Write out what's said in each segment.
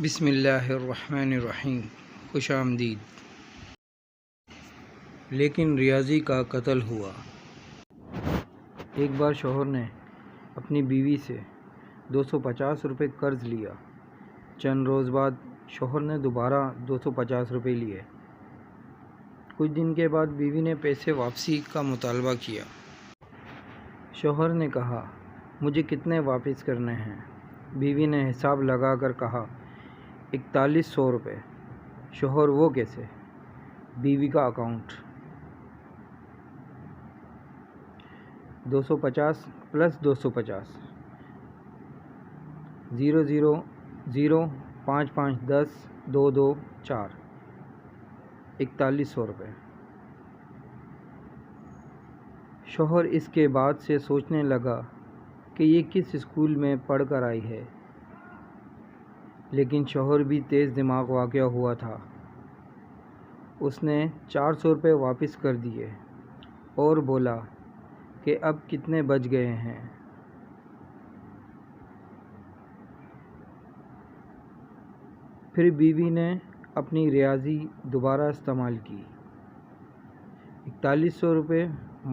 بسم اللہ الرحمن الرحیم۔ خوش آمدید۔ لیکن ریاضی کا قتل ہوا۔ ایک بار شوہر نے اپنی بیوی سے 250 روپے قرض لیا۔ چند روز بعد شوہر نے دوبارہ 250 روپے لیے۔ کچھ دن کے بعد بیوی نے پیسے واپسی کا مطالبہ کیا۔ شوہر نے کہا، مجھے کتنے واپس کرنے ہیں؟ بیوی نے حساب لگا کر کہا، 4100 روپے۔ شوہر، وہ کیسے؟ بیوی کا اکاؤنٹ 250 + 250 00055102224 4100 روپے۔ شوہر اس کے بعد سے سوچنے لگا کہ یہ کس اسکول میں پڑھ کر آئی ہے، لیکن شوہر بھی تیز دماغ واقع ہوا تھا۔ اس نے 400 روپے واپس کر دیے اور بولا کہ اب کتنے بچ گئے ہیں؟ پھر بیوی نے اپنی ریاضی دوبارہ استعمال کی۔ 4100 روپے -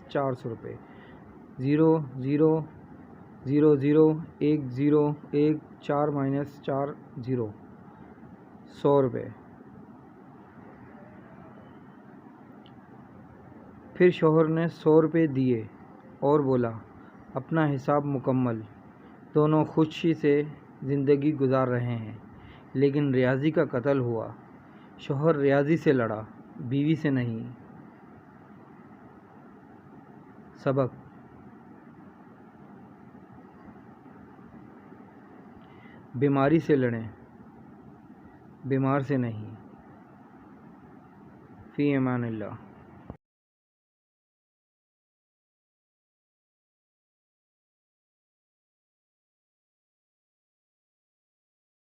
400 روپے 0001014 -40 100 روپے۔ پھر شوہر نے 100 روپے دیے اور بولا، اپنا حساب مکمل۔ دونوں خوشی سے زندگی گزار رہے ہیں، لیکن ریاضی کا قتل ہوا۔ شوہر ریاضی سے لڑا، بیوی سے نہیں۔ سبق: بیماری سے لڑیں، بیمار سے نہیں۔ فی امان اللہ۔